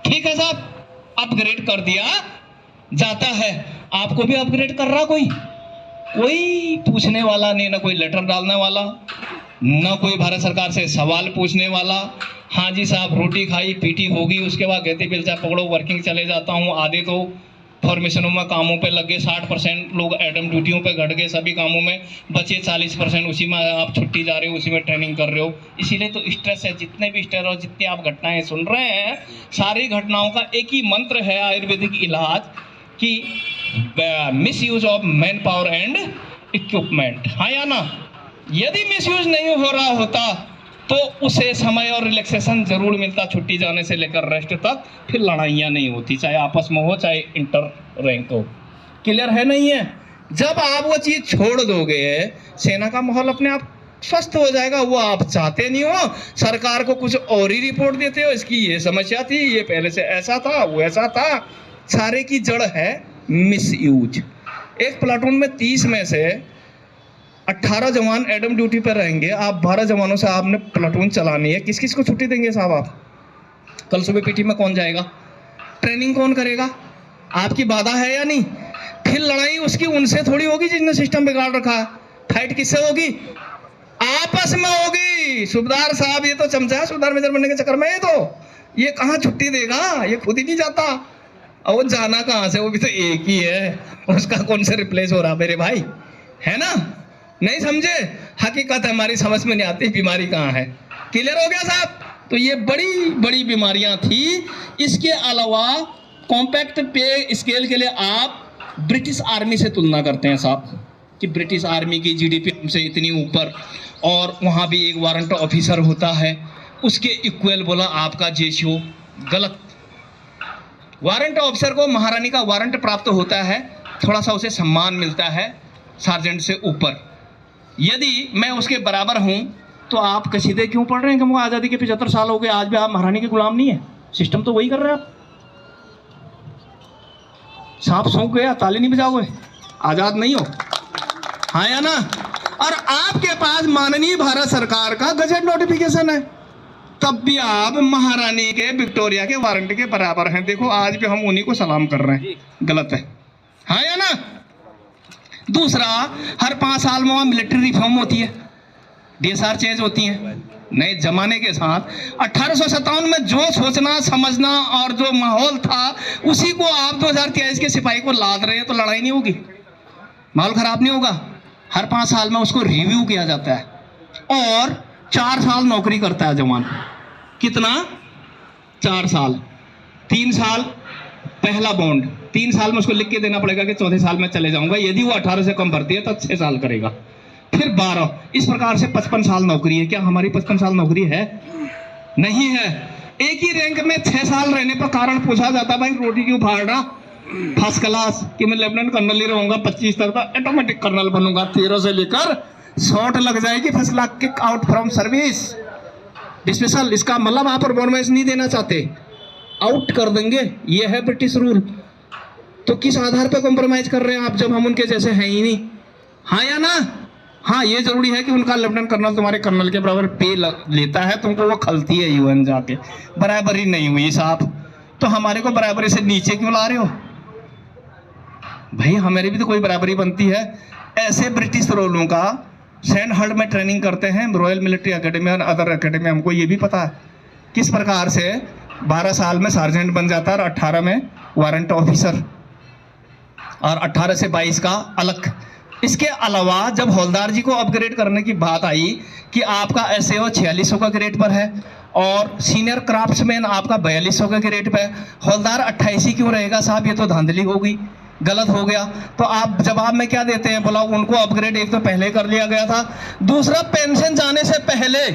ठीक है साहब, अपग्रेड कर दिया जाता है। आपको भी अपग्रेड कर रहा कोई पूछने वाला नहीं, ना कोई लेटर डालने वाला, ना कोई भारत सरकार से सवाल पूछने वाला। हाँ जी साहब, रोटी खाई पीटी होगी, उसके बाद कहते बिल्चा पकड़ो वर्किंग चले जाता हूँ। आधे तो फॉर्मेशनों में कामों पे लगे, 60% लोग एडम ड्यूटियों पे घट गए सभी कामों में, बचे 40% उसी में आप छुट्टी जा रहे हो, उसी में ट्रेनिंग कर रहे हो। इसीलिए तो स्ट्रेस है, जितने भी स्ट्रेस और जितनी आप घटनाएं सुन रहे हैं, सारी घटनाओं का एक ही मंत्र है आयुर्वेदिक इलाज कि miss use of man power and equipment. हाँ या ना? यदि मिस यूज नहीं हो रहा होता तो उसे समय और रिलैक्सेशन जरूर मिलता, छुट्टी जाने से लेकर रेस्ट तक, फिर लड़ाइयाँ नहीं होती, चाहे आपस में हो चाहे इंटर रैंक हो। क्लियर है नहीं है? जब आप वो चीज़ छोड़ दोगे, सेना का माहौल अपने आप स्वस्थ हो जाएगा। वो आप चाहते नहीं हो, सरकार को कुछ और ही रिपोर्ट देते हो, इसकी ये समस्या थी, ये पहले से ऐसा था, वो ऐसा था। सारे की जड़ है मिस यूज। एक प्लाटून में 30 में से 18 जवान एडम ड्यूटी पर रहेंगे, आप 12 जवानों से आपने प्लाटून चलानी है, किस किस को छुट्टी देंगे साहब आप? कल सुबह पीटी में कौन जाएगा? ट्रेनिंग कौन करेगा? आपकी बाधा है या नहीं? फिर लड़ाई उसकी उनसे थोड़ी होगी जिसने सिस्टम बिगाड़ रखा है। फाइट किससे होगी? आपस में होगी। सूबेदार साहब ये तो चमचा है सूबेदार मेजर बनने के चक्कर में, ये कहाँ छुट्टी देगा? ये खुद ही नहीं जाता, और वो जाना कहाँ से? वो भी तो एक ही है, उसका कौन से रिप्लेस हो रहा मेरे भाई, है ना? नहीं समझे? हकीकत हमारी समझ में नहीं आती, बीमारी कहाँ है। क्लियर हो गया साहब? तो ये बड़ी बड़ी बीमारियां थी। इसके अलावा कॉम्पैक्ट पे स्केल के लिए आप ब्रिटिश आर्मी से तुलना करते हैं साहब, कि ब्रिटिश आर्मी की जीडीपी हमसे इतनी ऊपर, और वहाँ भी एक वारंट ऑफिसर होता है, उसके इक्वल बोला आपका जेशियो। गलत। वारंट ऑफिसर को महारानी का वारंट प्राप्त होता है, थोड़ा सा उसे सम्मान मिलता है सार्जेंट से ऊपर। यदि मैं उसके बराबर हूं तो आप कसीदे क्यों पढ़ रहे हैं कि मुझे आज़ादी के 75 साल हो गए, आज भी आप महारानी के गुलाम नहीं है? सिस्टम तो वही कर रहे हैं आप। सांप सूंघ गया ताली नहीं बजाओगे, आज़ाद नहीं हो। हाँ या ना? और आपके पास माननीय भारत सरकार का गजट नोटिफिकेशन है, तब भी आप महारानी के विक्टोरिया के वारंट के बराबर हैं। देखो आज भी हम उन्हीं को सलाम कर रहे हैं। गलत है। हाँ या ना? दूसरा, हर 5 साल में वहाँ मिलिट्री रिफॉर्म होती है, डीएसआर चेंज होती है नए जमाने के साथ। 1857 में जो सोचना समझना और जो माहौल था, उसी को आप 2023 के सिपाही को लाद रहे हैं, तो लड़ाई नहीं होगी, माहौल खराब नहीं होगा। हर 5 साल में उसको रिव्यू किया जाता है, और 4 साल नौकरी करता है जवान। कितना? 4 साल। 3 साल पहला बॉन्ड, 3 साल में उसको लिख के देना पड़ेगा कि चौथे साल में चले जाऊंगा। यदि वो 18 से कम भर्ती है तो 6 साल करेगा, फिर 12। इस प्रकार से 55 साल नौकरी है। क्या हमारी 55 साल नौकरी है? नहीं है। एक ही रैंक में 6 साल रहने पर कारण पूछा जाता, भाई रोटी क्यों फाड़ रहा? फर्स्ट क्लास कि मैं लेफ्टिनेंट कर्नल ही रहूंगा, 25 तक का ऑटोमेटिक कर्नल बनूंगा, 13 से लेकर 60 लग जाएगी, first class kick out from service special. इसका मतलब आप परफॉर्मेंस नहीं देना चाहते, आउट कर देंगे। ये है ब्रिटिश रूल। तो किस आधार पर कॉम्प्रोमाइज कर रहे हैं आप, जब हम उनके जैसे हैं ही नहीं? हाँ या ना? हाँ, ये जरूरी है कि उनका लेफ्टिनेंट कर्नल तुम्हारे कर्नल के बराबर पे लेता है, तुमको वो खलती है यूएन जाके। बराबरी नहीं हुई साहब, तो हमारे को बराबरी से नीचे क्यों ला रहे हो भाई? हमारी भी तो कोई बराबरी बनती है। ऐसे ब्रिटिश रूलों का सैंड हल्ट में ट्रेनिंग करते हैं, रॉयल मिलिट्री एकेडमी और अदर एकेडमी। हमको ये भी पता है किस प्रकार से 12 साल में सार्जेंट बन जाता है, और 18 में वारंट ऑफिसर, और 18 से 22 का अलग। इसके अलावा जब हौलदार जी को अपग्रेड करने की बात आई कि आपका एसएओ 4600 का ग्रेड पर है, और सीनियर क्राफ्ट्समैन आपका 4200 का ग्रेड पर है, हौलदार 28 क्यों रहेगा साहब? ये तो धांधली हो गई, गलत हो गया। तो आप जवाब में क्या देते हैं? बोला उनको अपग्रेड एक तो पहले कर लिया गया था, दूसरा पेंशन जाने से पहले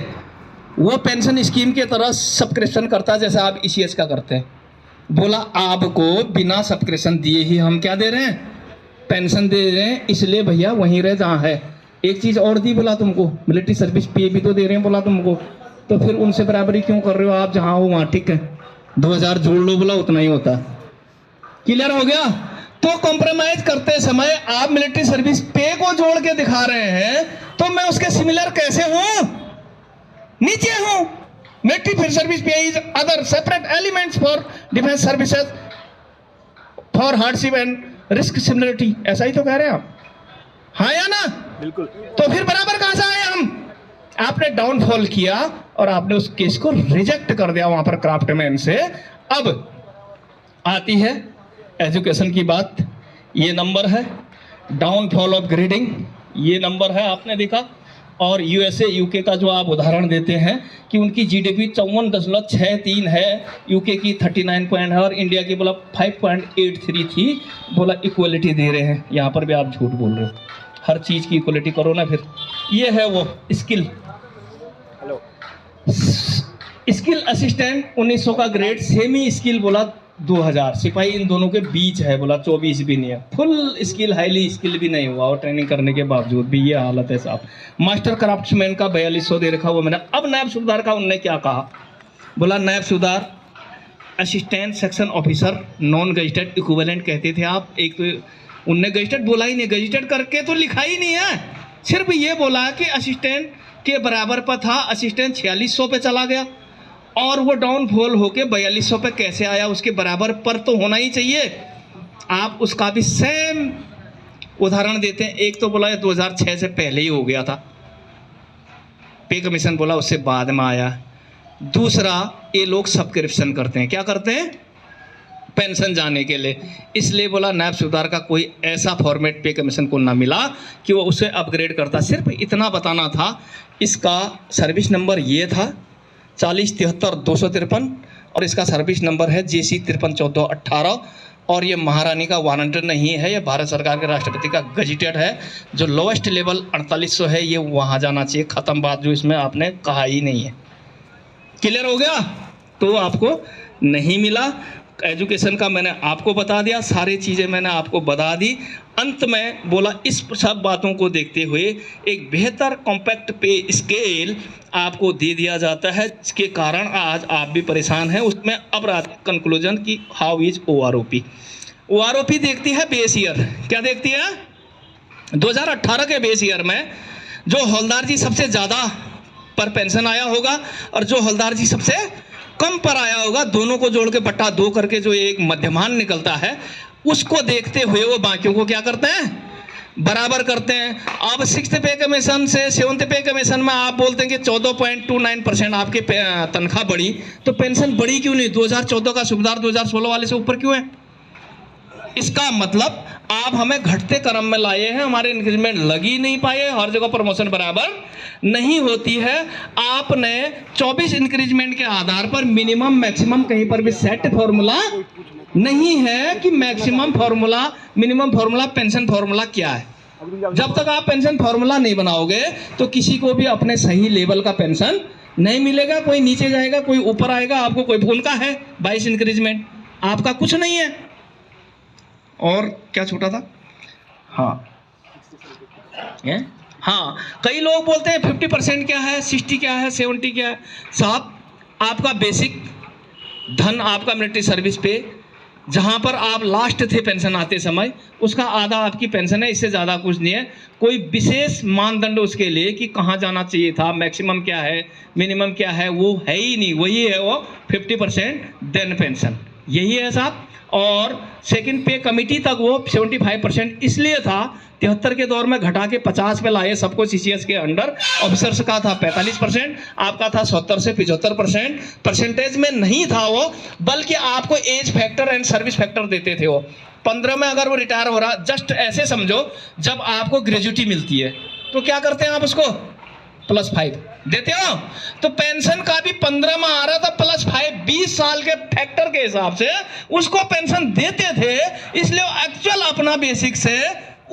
वो पेंशन स्कीम के तरह सब्सक्रिप्शन करता जैसे आप ईसीएस का करते हैं। बोला आपको बिना सब्सक्रिप्शन दिए ही हम क्या दे रहे हैं? पेंशन दे रहे हैं, इसलिए भैया वहीं रहे जहाँ है। एक चीज़ और दी बोला तुमको, मिलिट्री सर्विस पे भी तो दे रहे हैं बोला तुमको, तो फिर उनसे बराबरी क्यों कर रहे हो आप? जहाँ हो वहाँ ठीक है, 2000 जोड़ लो बोला, उतना ही होता। क्लियर हो गया? तो कॉम्प्रोमाइज करते समय आप मिलिट्री सर्विस पे को जोड़ के दिखा रहे हैं, तो मैं उसके सिमिलर कैसे हूं? नीचे हूं। मिलिट्री फिर सर्विस पे is other separate elements for defence services for hardship and risk similarity, ऐसा ही तो कह रहे हैं आप, हाँ या ना? बिल्कुल। तो फिर बराबर कहां से आए हम? आपने डाउनफॉल किया और आपने उस केस को रिजेक्ट कर दिया वहां पर क्राफ्टमैन से। अब आती है एजुकेशन की बात, ये नंबर है डाउनफॉल ऑफ ग्रेडिंग, ये नंबर है आपने देखा। और यूएसए यूके का जो आप उदाहरण देते हैं कि उनकी जीडीपी 54.63 है, यूके की 39 पॉइंट है और इंडिया की बोला 5.83 थी, बोला इक्वलिटी दे रहे हैं। यहाँ पर भी आप झूठ बोल रहे हो, हर चीज़ की इक्वलिटी करो ना। फिर ये है वो स्किल, हेलो, स्किल असिस्टेंट 1900 का ग्रेड, सेमी स्किल बोला 2000, सिपाही इन दोनों के बीच है बोला 24 भी नहीं है, फुल स्किल हाईली स्किल भी नहीं हुआ और ट्रेनिंग करने के बावजूद भी ये हालत है साहब। मास्टर क्राफ्ट्समैन का 4200 दे रखा वो मैंने। अब नायब सूबेदार का उनने क्या कहा, बोला नायब सूबेदार assistant section officer non gazetted equivalent कहते थे आप, एक तो उनने गजेटेड बोला ही नहीं, गजेटेड करके तो लिखा ही नहीं है, सिर्फ ये बोला कि असिस्टेंट के बराबर पर था, असिस्टेंट 4600 पे चला गया और वो डाउनफॉल होके 4200 पे कैसे आया, उसके बराबर पर तो होना ही चाहिए। आप उसका भी सेम उदाहरण देते हैं, एक तो बोला 2006 से पहले ही हो गया था पे कमीशन, बोला उससे बाद में आया। दूसरा, ये लोग सब्सक्रिप्शन करते हैं, क्या करते हैं, पेंशन जाने के लिए, इसलिए बोला नायब सूबेदार का कोई ऐसा फॉर्मेट पे कमीशन को ना मिला कि वो उसे अपग्रेड करता। सिर्फ इतना बताना था, इसका सर्विस नंबर ये था 4073-253 और इसका सर्विस नंबर है JC 531418 और ये महारानी का वारंट नहीं है, ये भारत सरकार के राष्ट्रपति का गजेटेड है। जो लोवेस्ट लेवल 4800 है ये वहाँ जाना चाहिए, ख़त्म बात, जो इसमें आपने कहा ही नहीं है। क्लियर हो गया? तो आपको नहीं मिला। एजुकेशन का मैंने आपको बता दिया, सारी चीज़ें मैंने आपको बता दी। अंत में बोला इस सब बातों को देखते हुए एक बेहतर कॉम्पैक्ट पे स्केल आपको दे दिया जाता है, जिसके कारण आज आप भी परेशान हैं। उसमें अब आते कंक्लूजन की हाउ इज OROP। OROP देखती है बेस ईयर, क्या देखती है? 2018 के बेस ईयर में जो हौलदार जी सबसे ज़्यादा पर पेंशन आया होगा और जो हौलदार जी सबसे कम पर आया होगा, दोनों को जोड़ के बट्टा 2 करके जो एक मध्यमान निकलता है, उसको देखते हुए वो बाकियों को क्या करते हैं, बराबर करते हैं। अब 6th पे कमीशन से 7th पे कमीशन में आप बोलते हैं कि 14.29% आपकी तनख्वाह बढ़ी, तो पेंशन बढ़ी क्यों नहीं? 2014 का सूबेदार 2016 वाले से ऊपर क्यों है? इसका मतलब आप हमें घटते क्रम में लाए हैं, हमारे इंक्रीजमेंट लग ही नहीं पाए, हर जगह प्रमोशन बराबर नहीं होती है। आपने 24 इंक्रीजमेंट के आधार पर मिनिमम मैक्सिमम कहीं पर भी सेट फॉर्मूला नहीं है कि maximum formula minimum formula pension formula क्या है। जब तक आप पेंशन फॉर्मूला नहीं बनाओगे तो किसी को भी अपने सही लेवल का पेंशन नहीं मिलेगा, कोई नीचे जाएगा, कोई ऊपर आएगा। आपको कोई उनका है 22 इंक्रीजमेंट, आपका कुछ नहीं है। और क्या छूटा था? हाँ, कई लोग बोलते हैं 50% क्या है, 60 क्या है, 70 क्या है। साहब, आपका बेसिक धन आपका मिलिट्री सर्विस पे जहाँ पर आप लास्ट थे पेंशन आते समय, उसका आधा आपकी पेंशन है, इससे ज़्यादा कुछ नहीं है। कोई विशेष मानदंड उसके लिए कि कहाँ जाना चाहिए था, मैक्सिमम क्या है, मिनिमम क्या है, वो है ही नहीं। वही है वो 50% देन पेंशन, यही है साहब। और सेकंड पे कमेटी तक वो 75% इसलिए था, 73 के दौर में घटा के 50 पे लाए सबको CCS के अंडर। ऑफिसर्स का था 45%, आपका था 70 से 75%। परसेंटेज में नहीं था वो, बल्कि आपको age factor and service factor देते थे वो। 15 में अगर वो रिटायर हो रहा, जस्ट ऐसे समझो जब आपको ग्रेजुटी मिलती है तो क्या करते हैं आप उसको +5 देते हो, तो पेंशन का भी 15 में आ रहा था +5, 20 साल के फैक्टर के हिसाब से उसको पेंशन देते थे। इसलिए एक्चुअल अपना बेसिक से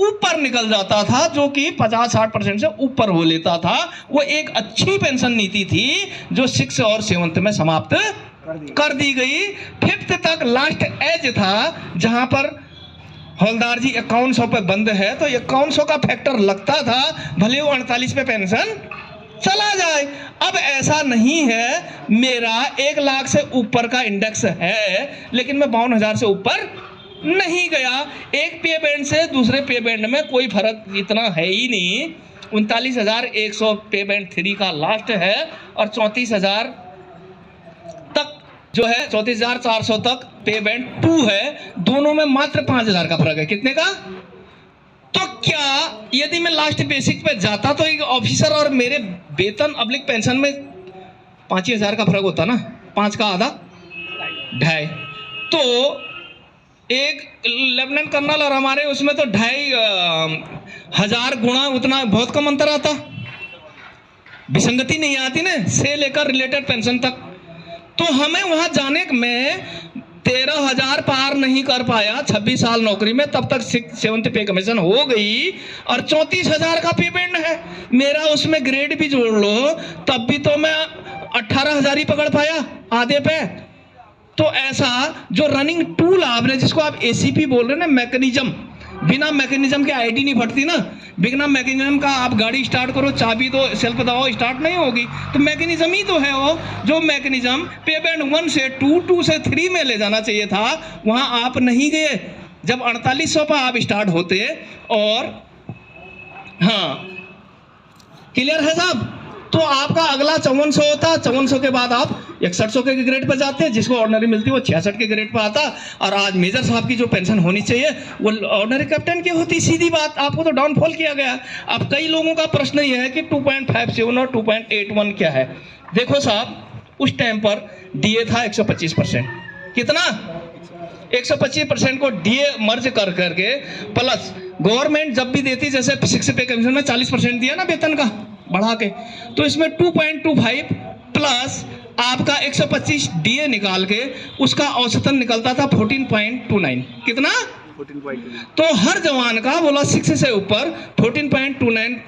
ऊपर निकल जाता था, जो कि 50-60% से ऊपर हो लेता था। वो एक अच्छी पेंशन नीति थी जो 6 और 7 में समाप्त कर दी गई। 5th तक लास्ट एज था जहां पर हौलदार जी 5100 पे बंद है, तो 5100 का फैक्टर लगता था, भले वो 48 पे पेंशन चला जाए। अब ऐसा नहीं है, मेरा 1 लाख से ऊपर का इंडेक्स है लेकिन मैं 52,000 से ऊपर नहीं गया। एक पे बैंड से दूसरे पे बैंड में कोई फर्क इतना है ही नहीं। 39,100 पे बैंड 3 का लास्ट है और 34,000 जो है 34,400 तक पे बैंड 2 है, दोनों में मात्र 5,000 का फर्क है। कितने का? तो क्या यदि मैं लास्ट बेसिक पे जाता तो एक ऑफिसर और मेरे वेतन अब्लिक पेंशन में 5,000 का फर्क होता ना, 5 का आधा 2.5, तो एक लेफ्टिनेंट कर्नल और हमारे उसमें तो 2,500 गुणा उतना, बहुत कम अंतर आता, विसंगति नहीं आती ना, से लेकर रिलेटेड पेंशन तक। तो हमें वहां जाने में 13,000 पार नहीं कर पाया 26 साल नौकरी में, तब तक 7th पे कमीशन हो गई और 34,000 का पे बैंड है मेरा। उसमें ग्रेड भी जोड़ लो तब भी तो मैं 18,000 ही पकड़ पाया आधे पे। तो ऐसा जो रनिंग टूल आपने, जिसको आप एसीपी बोल रहे हैं ना, मैकेनिज्म, बिना मैकेनिज्म के आईडी नहीं फटती ना। बिना मैकेनिज्म का आप गाड़ी स्टार्ट करो, चाबी दो, सेल्फ दबाओ, स्टार्ट नहीं होगी। तो मैकेनिज्म ही तो है वो, जो मैकेनिज्म पे बैंड 1 से 2, 2 से 3 में ले जाना चाहिए था, वहां आप नहीं गए। जब 4800 पर आप स्टार्ट होते, और हाँ क्लियर है साहब, तो आपका अगला 5400 होता, 5400 के बाद आप 6100 के ग्रेड पर जाते हैं, जिसको ऑर्डिनरी मिलती है वो 66 के ग्रेड पर आता। और आज मेजर साहब की जो पेंशन होनी चाहिए वो ऑर्डिनरी कैप्टन की होती। सीधी बात, आपको तो डाउनफॉल किया गया। अब कई लोगों का प्रश्न ये है कि 2.57 और 2.81 क्या है। देखो साहब, उस टाइम पर डीए था 125%। कितना? 125% को डीए मर्ज कर करके प्लस गवर्नमेंट जब भी देती, जैसे 6 पे कमीशन में 40% दिया ना वेतन का बढ़ा के, तो इसमें 2.25 प्लस आपका 125 डीए निकाल के उसका औसतन निकलता था 14.29। कितना? 14.29। तो हर जवान का बोला 6 से ऊपर 14.29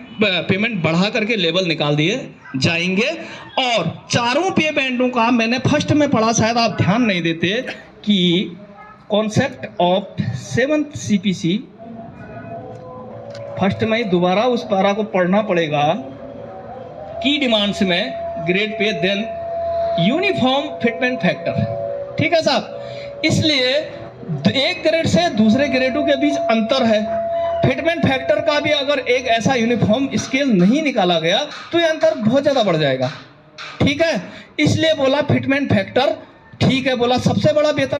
पेमेंट बढ़ा करके लेवल निकाल दिए जाएंगे। और चारों पे बैंडों का मैंने फर्स्ट में पढ़ा, शायद आप ध्यान नहीं देते, कि concept of 7th CPC, first में दोबारा उस पारा को पढ़ना पड़ेगा। की डिमांड्स में grade pay, then uniform fitment factor. ठीक है साहब, इसलिए एक ग्रेड से दूसरे ग्रेडों के बीच अंतर है। फिटमेंट फैक्टर का भी अगर एक ऐसा यूनिफॉर्म स्केल नहीं निकाला गया तो ये अंतर बहुत ज्यादा बढ़ जाएगा। ठीक है, इसलिए बोला फिटमेंट फैक्टर। ठीक है, बोला सबसे बड़ा वेतन